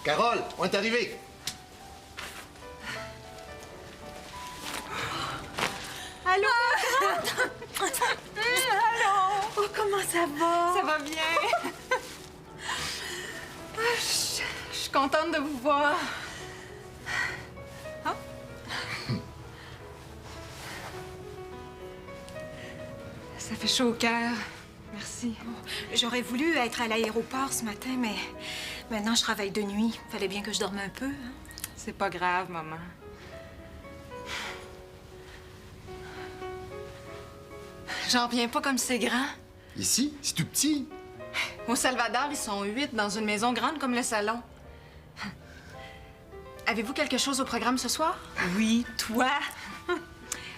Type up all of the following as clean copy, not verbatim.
Carole, on est arrivé. Allô? Allô? Oh, comment ça va? Ça va bien. Je suis contente de vous voir. Ah. Ça fait chaud au cœur. Merci. J'aurais voulu être à l'aéroport ce matin, mais maintenant je travaille de nuit. Fallait bien que je dorme un peu. Hein? C'est pas grave, maman. J'en reviens pas comme c'est grand. Ici, c'est tout petit. Au Salvador, ils sont 8 dans une maison grande comme le salon. Avez-vous quelque chose au programme ce soir? Oui, toi?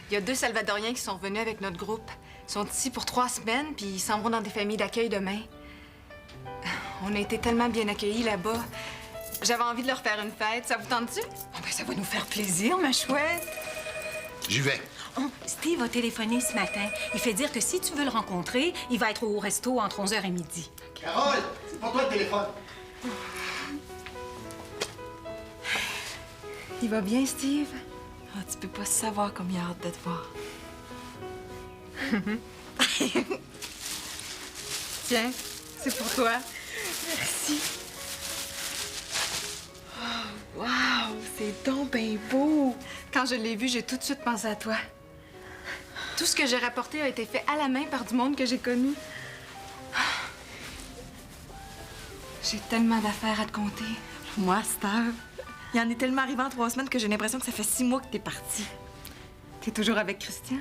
Il y a 2 Salvadoriens qui sont revenus avec notre groupe. Ils sont ici pour 3 semaines, puis ils s'en vont dans des familles d'accueil demain. On a été tellement bien accueillis là-bas. J'avais envie de leur faire une fête. Ça vous tente-tu? Oh, ben, ça va nous faire plaisir, ma chouette. J'y vais. Oh, Steve a téléphoné ce matin. Il fait dire que si tu veux le rencontrer, il va être au resto entre 11h et midi. Carole, c'est pour toi le téléphone. Il va bien, Steve? Oh, tu peux pas savoir comme il a hâte de te voir. Tiens, c'est pour toi. Merci. Oh, wow, c'est donc bien beau. Quand je l'ai vu, j'ai tout de suite pensé à toi. Tout ce que j'ai rapporté a été fait à la main par du monde que j'ai connu. J'ai tellement d'affaires à te conter. Moi, Steve, il en est tellement arrivé en 3 semaines que j'ai l'impression que ça fait 6 mois que t'es partie. T'es toujours avec Christian?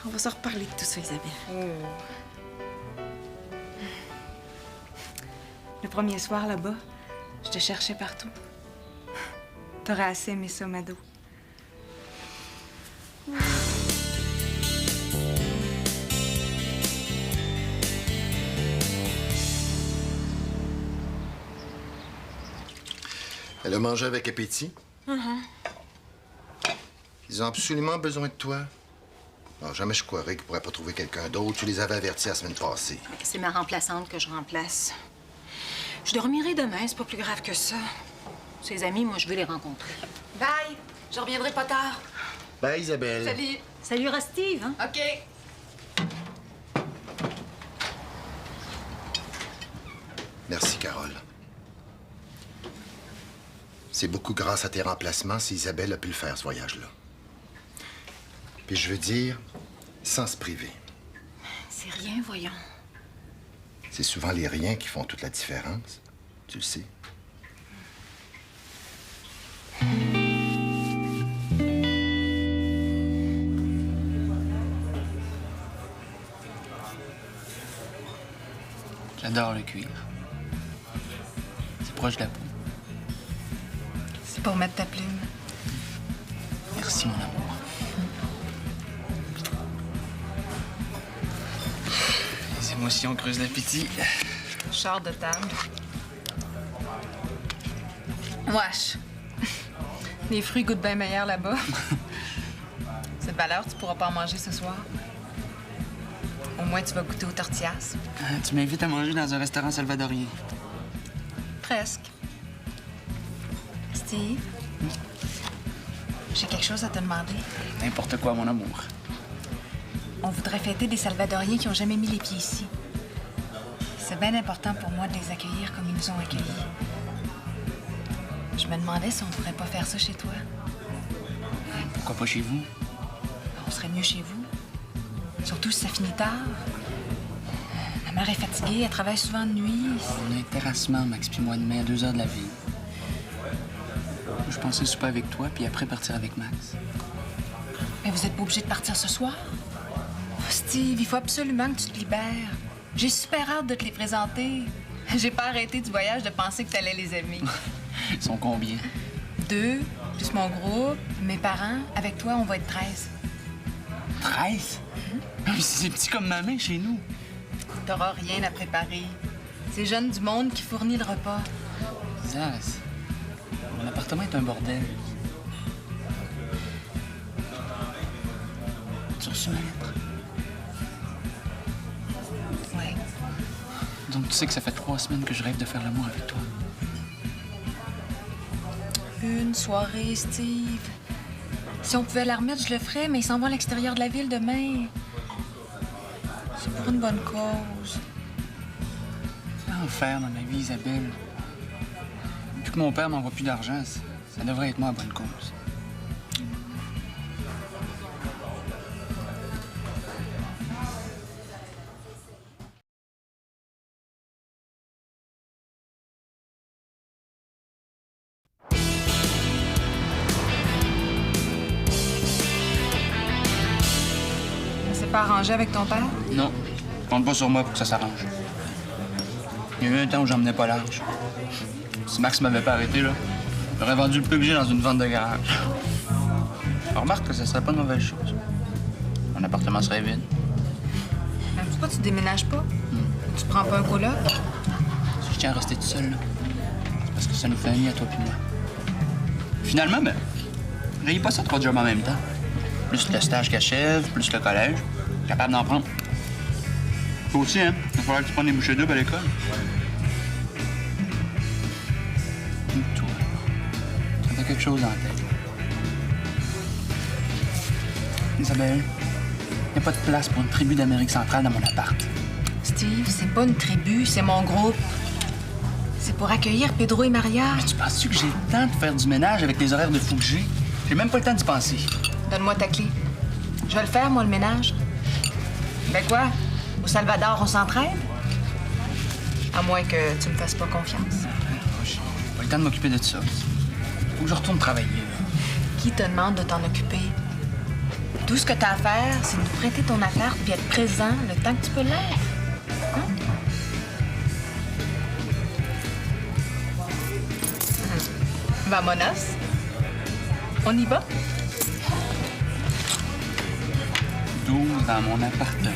On va se reparler de tout ça, Isabelle. Le premier soir, là-bas, je te cherchais partout. T'aurais assez aimé ça, Mado. Elle a mangé avec appétit. Ils ont absolument besoin de toi. Non, jamais je croirais qu'ils pourraient pas trouver quelqu'un d'autre. Tu les avais avertis la semaine passée. C'est ma remplaçante que je remplace. Je dormirai demain, c'est pas plus grave que ça. Ses amis, moi, je veux les rencontrer. Bye! Je reviendrai pas tard. Bye, Isabelle. Salut! Salut, Steve, hein? OK. Merci, Carole. C'est beaucoup grâce à tes remplacements si Isabelle a pu le faire, ce voyage-là. Puis je veux dire, sans se priver. C'est rien, voyons. C'est souvent les riens qui font toute la différence. Tu le sais. J'adore le cuir. C'est proche de la peau. C'est pour mettre ta plume. Merci, mon amour. Les émotions creusent l'appétit. Char de table. Wesh! Les fruits goûtent bien meilleur là-bas. Cette valeur, tu pourras pas en manger ce soir. Au moins, tu vas goûter aux tortillas. Tu m'invites à manger dans un restaurant salvadorien. Presque. Steve? J'ai quelque chose à te demander. N'importe quoi, mon amour. On voudrait fêter des Salvadoriens qui ont jamais mis les pieds ici. C'est bien important pour moi de les accueillir comme ils nous ont accueillis. Je me demandais si on pourrait pas faire ça chez toi. Pourquoi pas chez vous? On serait mieux chez vous. Surtout si ça finit tard. Ma mère est fatiguée, elle travaille souvent de nuit. On a un terrassement, Max puis moi, demain à 2 heures de la ville. Je pensais souper avec toi, puis après partir avec Max. Mais vous êtes pas obligé de partir ce soir? Oh, Steve, il faut absolument que tu te libères. J'ai super hâte de te les présenter. J'ai pas arrêté du voyage de penser que t'allais les aimer. Ils sont combien? 2, plus mon groupe, mes parents. Avec toi, on va être 13. 13? C'est petit comme ma main chez nous. T'auras rien à préparer. C'est Jeune du Monde qui fournit le repas. Zaz, mon appartement est un bordel. Tu as reçu ma lettre? Ouais. Donc tu sais que ça fait 3 semaines que je rêve de faire l'amour avec toi. Une soirée, Steve. Si on pouvait la remettre, je le ferais, mais ils s'en vont à l'extérieur de la ville demain. C'est pour une bonne cause. C'est l'enfer dans ma vie, Isabelle. Depuis que mon père m'envoie plus d'argent, ça devrait être moi à bonne cause. Ça s'est pas arrangé avec ton père? Non, compte pas sur moi pour que ça s'arrange. Il y a eu un temps où j'emmenais pas large. Si Max m'avait pas arrêté, là, j'aurais vendu le peu que j'ai dans une vente de garage. On remarque que ça serait pas une mauvaise chose. Mon appartement serait vide. Mais pourquoi tu déménages pas? Tu prends pas un coloc? Si je tiens à rester tout seul, là, c'est parce que ça nous fait un nid à toi puis moi. Finalement, ben, j'ai pas ça 3 jobs en même temps. Plus le stage qui achève, plus le collège. Capable d'en prendre. Toi aussi, hein? Il va falloir que tu prennes des bouchées doubles à l'école. Et toi, t'as quelque chose en tête. Isabelle, y a pas de place pour une tribu d'Amérique centrale dans mon appart. Steve, c'est pas une tribu, c'est mon groupe. C'est pour accueillir Pedro et Maria. Mais tu penses-tu que j'ai le temps de faire du ménage avec les horaires de fou que j'ai? J'ai même pas le temps d'y penser. Donne-moi ta clé. Je vais le faire, moi, le ménage. Ben quoi? Au Salvador, on s'entraide? À moins que tu me fasses pas confiance. J'ai pas le temps de m'occuper de ça. Faut que je retourne travailler, là. Qui te demande de t'en occuper? Tout ce que t'as à faire, c'est nous prêter ton appart puis être présent le temps que tu peux l'être. Hein? Vamonos. On y va? 12 dans mon appartement.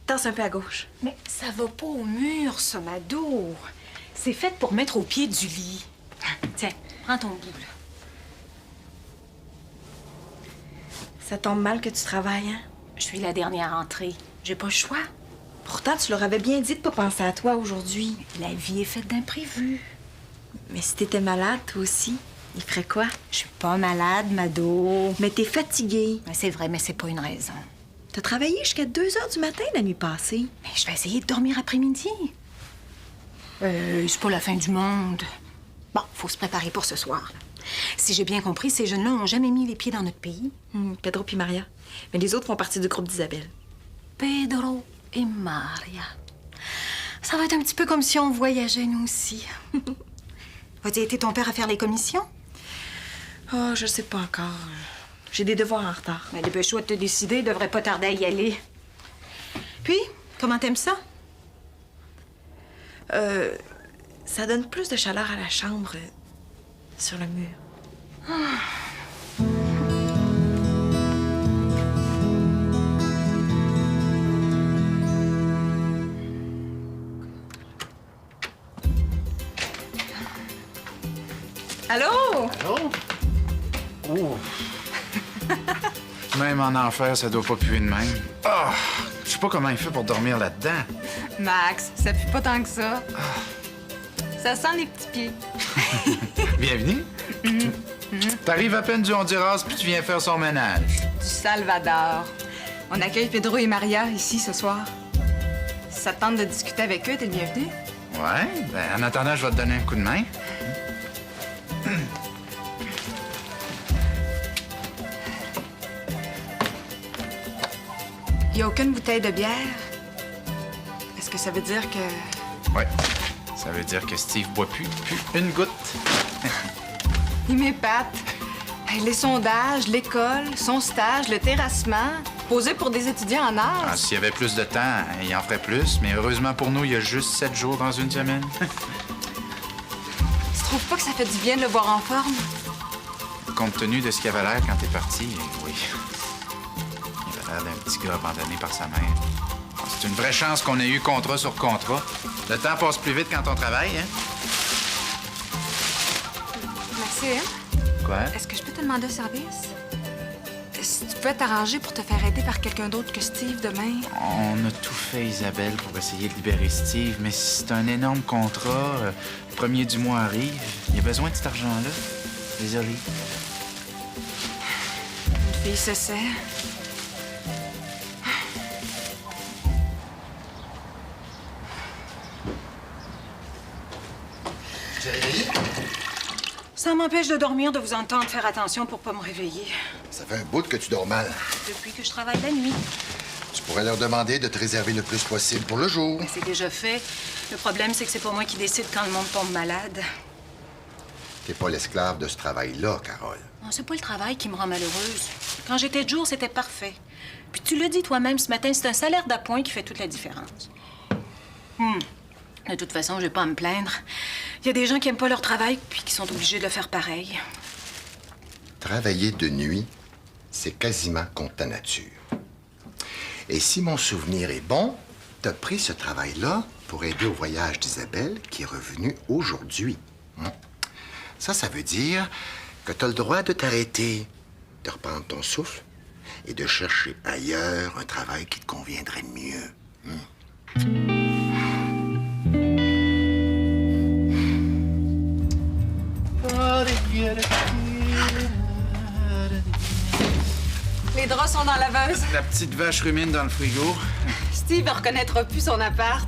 Danse un peu à gauche. Mais ça va pas au mur, ça, Mado. C'est fait pour mettre au pied du lit. Tiens, prends ton bout, là. Ça tombe mal que tu travailles, hein? Je suis la dernière entrée. J'ai pas le choix. Pourtant, tu leur avais bien dit de pas penser à toi aujourd'hui. La vie est faite d'imprévus. Mais si t'étais malade, toi aussi, il ferait quoi? Je suis pas malade, Mado. Mais t'es fatiguée. Mais c'est vrai, mais c'est pas une raison. T'as travaillé jusqu'à 2 heures du matin la nuit passée. Mais je vais essayer de dormir après-midi. C'est pas la fin du monde. Bon, faut se préparer pour ce soir. Si j'ai bien compris, ces jeunes-là n'ont jamais mis les pieds dans notre pays. Pedro puis Maria. Mais les autres font partie du groupe d'Isabelle. Pedro et Maria. Ça va être un petit peu comme si on voyageait, nous aussi. Va-t-il aider ton père à faire les commissions? Oh, je sais pas encore. J'ai des devoirs en retard. Mais dépêche-toi de te décider, il devrait pas tarder à y aller. Puis, comment t'aimes ça? Ça donne plus de chaleur à la chambre sur le mur. Allô? Oh! Même en enfer, ça doit pas puer de même. Ah! Je sais pas comment il fait pour dormir là-dedans. Max, ça pue pas tant que ça. Ça sent les petits pieds. Bienvenue. T'arrives à peine du Honduras puis tu viens faire son ménage. Du Salvador. On accueille Pedro et Maria ici ce soir. Si ça te tente de discuter avec eux, t'es le bienvenu. Ouais, ben, en attendant, je vais te donner un coup de main. Il n'y a aucune bouteille de bière. Est-ce que ça veut dire que... Ouais. Ça veut dire que Steve boit plus une goutte. Il m'épate. Hey, les sondages, l'école, son stage, le terrassement, posé pour des étudiants en Ah, art. s'il y avait plus de temps, il en ferait plus, mais heureusement pour nous, il y a juste 7 jours dans une semaine. Tu trouves pas que ça fait du bien de le voir en forme? Compte tenu de ce qu'il avait l'air quand t'es parti, oui. Il avait l'air d'un petit gars abandonné par sa mère. C'est une vraie chance qu'on ait eu contrat sur contrat. Le temps passe plus vite quand on travaille, hein? Maxime, Quoi? est-ce que je peux te demander un service? si tu peux t'arranger pour te faire aider par quelqu'un d'autre que Steve demain. On a tout fait, Isabelle, pour essayer de libérer Steve, mais c'est un énorme contrat. Le premier du mois arrive. Il a besoin de cet argent-là. Désolé. Une fille se sait. Chérie, Ça m'empêche de dormir, de vous entendre faire attention pour pas me réveiller. ça fait un bout que tu dors mal. Depuis que je travaille la nuit. Tu pourrais leur demander de te réserver le plus possible pour le jour. Mais c'est déjà fait. Le problème, c'est que c'est pas moi qui décide quand le monde tombe malade. T'es pas l'esclave de ce travail-là, Carole. Non, c'est pas le travail qui me rend malheureuse. Quand j'étais de jour, c'était parfait. Puis tu l'as dit toi-même ce matin, c'est un salaire d'appoint qui fait toute la différence. De toute façon, je vais pas à me plaindre. Il y a des gens qui aiment pas leur travail puis qui sont obligés de le faire pareil. Travailler de nuit, c'est quasiment contre ta nature. Et si mon souvenir est bon, t'as pris ce travail-là pour aider au voyage d'Isabelle qui est revenu aujourd'hui. Ça veut dire que t'as le droit de t'arrêter, de reprendre ton souffle et de chercher ailleurs un travail qui te conviendrait mieux. Les draps sont dans la laveuse. La petite vache rumine dans le frigo. Steve ne reconnaîtra plus son appart.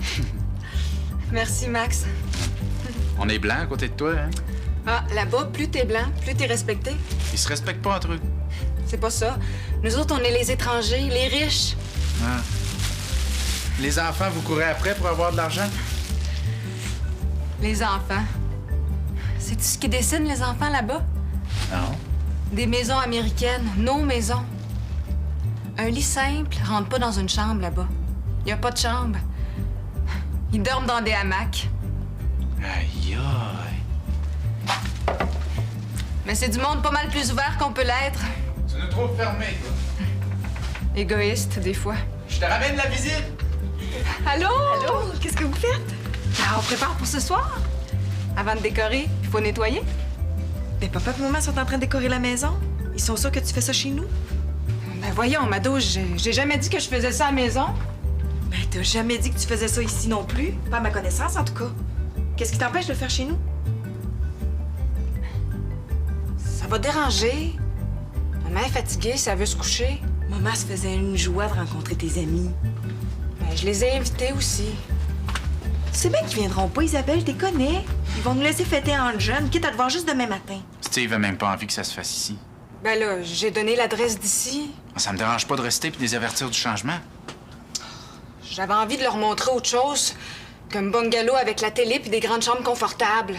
Merci, Max. On est blanc à côté de toi, hein? Ah, là-bas, plus t'es blanc, plus t'es respecté. Ils se respectent pas entre eux. C'est pas ça. Nous autres, on est les étrangers, les riches. Ah. Les enfants, vous courez après pour avoir de l'argent? Les enfants. C'est-tu ce qui dessine les enfants là-bas? Non. Des maisons américaines, nos maisons. Un lit simple rentre pas dans une chambre là-bas. Y a pas de chambre. Ils dorment dans des hamacs. Aïe, aïe. Mais c'est du monde pas mal plus ouvert qu'on peut l'être. Tu nous trouves fermés, toi. Égoïste, des fois. Je te ramène la visite. Allô? Allô? Qu'est-ce que vous faites? Ah, on prépare pour ce soir. Avant de décorer, il faut nettoyer. Ben, papa et maman sont en train de décorer la maison. Ils sont sûrs que tu fais ça chez nous? Ben voyons, Mado, j'ai jamais dit que je faisais ça à la maison. Ben, t'as jamais dit que tu faisais ça ici non plus. Pas à ma connaissance, en tout cas. Qu'est-ce qui t'empêche de le faire chez nous? Ça va déranger. Maman est fatiguée, ça veut se coucher. Maman se faisait une joie de rencontrer tes amis. Ben, je les ai invités aussi. Tu sais bien qu'ils viendront pas, Isabelle, je les connais. Ils vont nous laisser fêter en jeune, quitte à te voir juste demain matin. Steve a même pas envie que ça se fasse ici. Ben là, j'ai donné l'adresse d'ici. Ça me dérange pas de rester puis de les avertir du changement. J'avais envie de leur montrer autre chose qu'un bungalow avec la télé puis des grandes chambres confortables.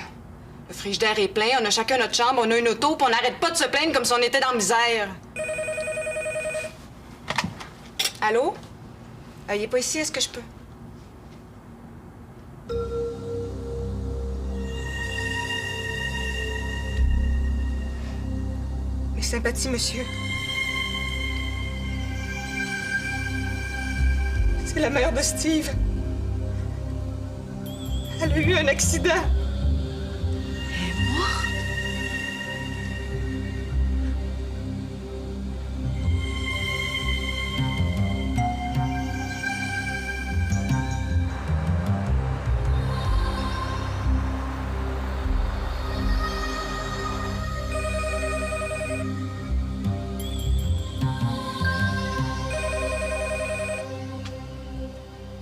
Le frigidaire est plein, on a chacun notre chambre, on a une auto, puis on n'arrête pas de se plaindre comme si on était dans la misère. Allô? Il est pas ici, est-ce que je peux? Mes sympathies, monsieur. C'est la mère de Steve. Elle a eu un accident.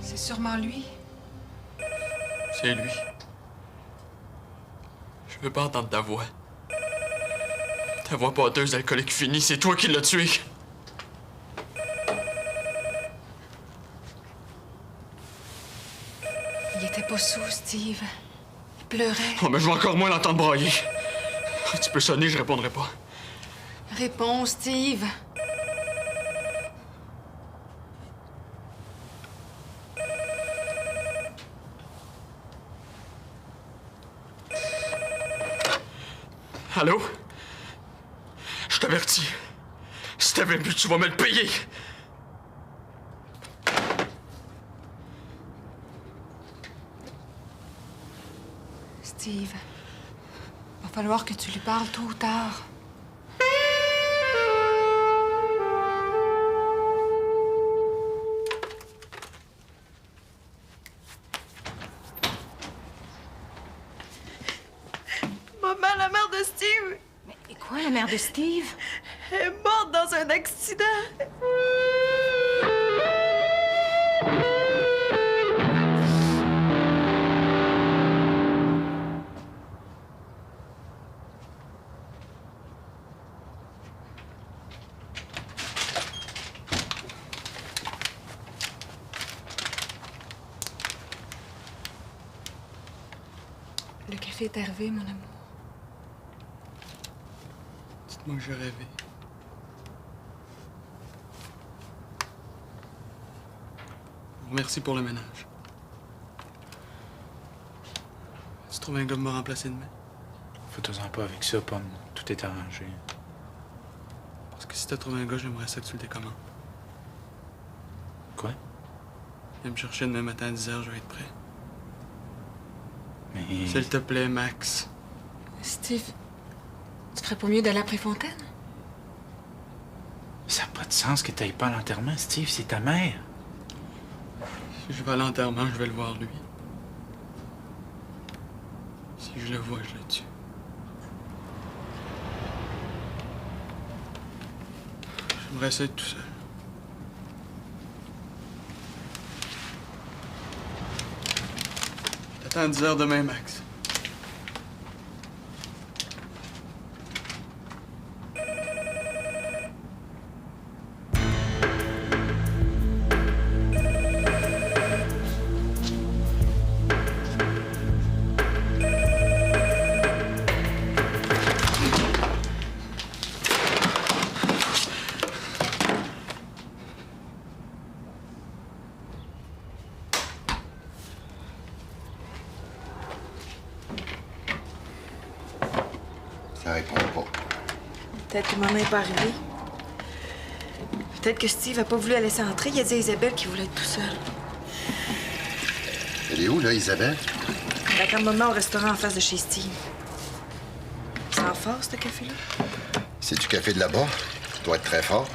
C'est sûrement lui. C'est lui. Je veux pas entendre ta voix. Ta voix pâteuse, alcoolique finie, c'est toi qui l'as tué. Il était pas sous, Steve. Il pleurait. Oh, mais je vais encore moins l'entendre brailler. Tu peux sonner, je répondrai pas. Réponds, Steve. Allô? Je t'avertis. Si t'avais bu, tu vas me le payer. Steve, va falloir que tu lui parles tôt ou tard. mère de Steve? Elle est morte dans un accident. Le café est arrivé, mon amour. Dites-moi que j'ai rêvé. Merci pour le ménage. Tu trouves un gars pour me remplacer demain? Fais-toi-en pas avec ça, Pomme. Tout est arrangé. Parce que si t'as trouvé un gars, j'aimerais ça que tu le décommandes. Quoi? Viens me chercher demain matin à 10h, je vais être prêt. Mais... S'il te plaît, Max. Steve, tu ferais pas mieux d'aller à Préfontaine? Ça n'a pas de sens que t'ailles pas à l'enterrement, Steve. C'est ta mère. Si je vais à l'enterrement, je vais le voir, lui. Si je le vois, je le tue. J'aimerais ça être tout seul. T'attends à 10h demain, Max. Ça répond pas. Peut-être que maman n'est pas arrivée. Peut-être que Steve a pas voulu la laisser entrer. Il a dit à Isabelle qu'il voulait être tout seul. Elle est où, là, Isabelle? Elle attend maman au restaurant en face de chez Steve. C'est en fort, ce café-là? C'est du café de là-bas. Ça doit être très fort.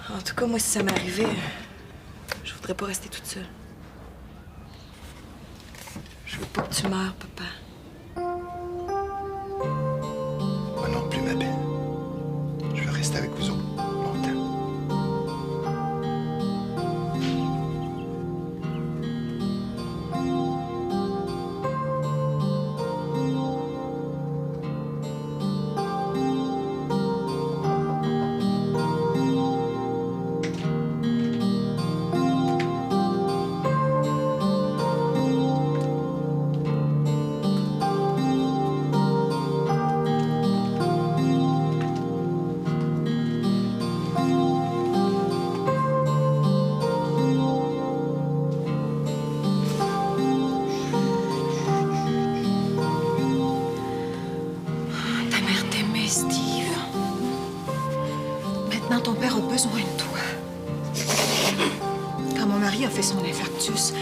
En tout cas, moi, si ça m'arrivait, je voudrais pas rester toute seule. Je veux pas que tu meurs, papa. Moi non plus, ma belle. Je veux rester avec vous autres longtemps. Ta mère t'aimait, Steve. Maintenant, ton père a besoin de toi. Quand mon mari a fait son infarctus,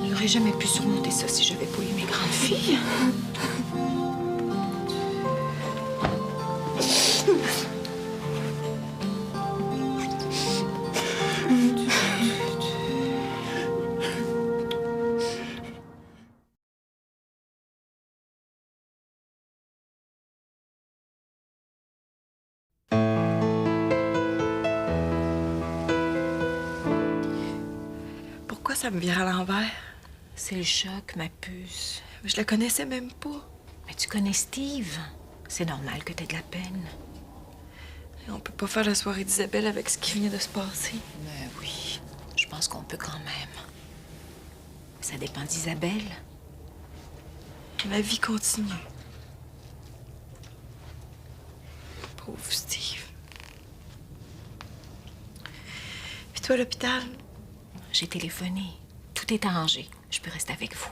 il n'aurait jamais pu surmonter ça si j'avais pas eu mes grandes filles. Pourquoi ça me vire à l'envers? C'est le choc, ma puce. Je la connaissais même pas. Mais tu connais Steve. C'est normal que t'aies de la peine. Et on peut pas faire la soirée d'Isabelle avec ce qui vient de se passer. Mais oui, je pense qu'on peut quand même. Ça dépend d'Isabelle. La vie continue. Pauvre Steve. Puis toi, à l'hôpital? J'ai téléphoné. Tout est arrangé. Je peux rester avec vous.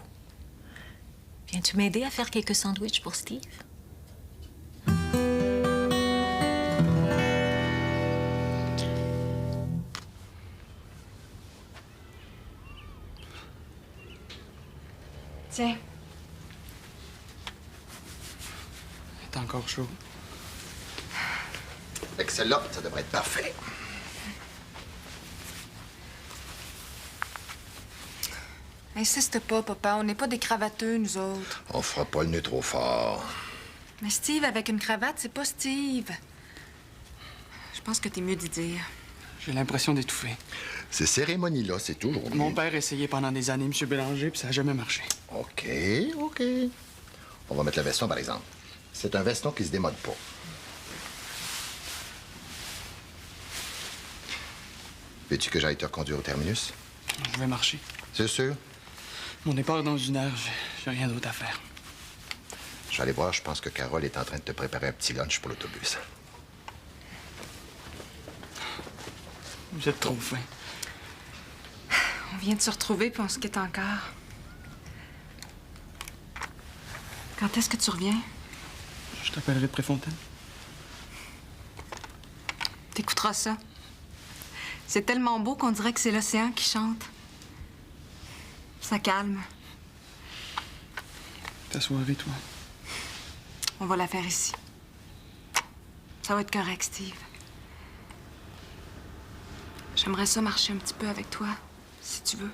Viens-tu m'aider à faire quelques sandwichs pour Steve? Tiens, C'est encore chaud. Avec celle-là, ça devrait être parfait. insiste pas, papa. On n'est pas des cravateux, nous autres. On fera pas le nez trop fort. Mais Steve avec une cravate, c'est pas Steve. Je pense que t'es mieux d'y dire. J'ai l'impression d'étouffer. Ces cérémonies-là, c'est toujours mieux. Mon père a essayé pendant des années, M. Bélanger, puis ça n'a jamais marché. OK, OK. On va mettre le veston, par exemple. C'est un veston qui se démode pas. Veux-tu que j'aille te reconduire au terminus? Je vais marcher. C'est sûr. Mon départ est dans 1 heure. J'ai rien d'autre à faire. Je vais aller voir, je pense que Carole est en train de te préparer un petit lunch pour l'autobus. Vous êtes trop fin. On vient de se retrouver puis on se quitte encore. Quand est-ce que tu reviens? Je t'appellerai de Préfontaine. T'écouteras ça. C'est tellement beau qu'on dirait que c'est l'océan qui chante. Ça calme. Ta soirée, toi. On va la faire ici. Ça va être correct, Steve. J'aimerais ça marcher un petit peu avec toi, si tu veux.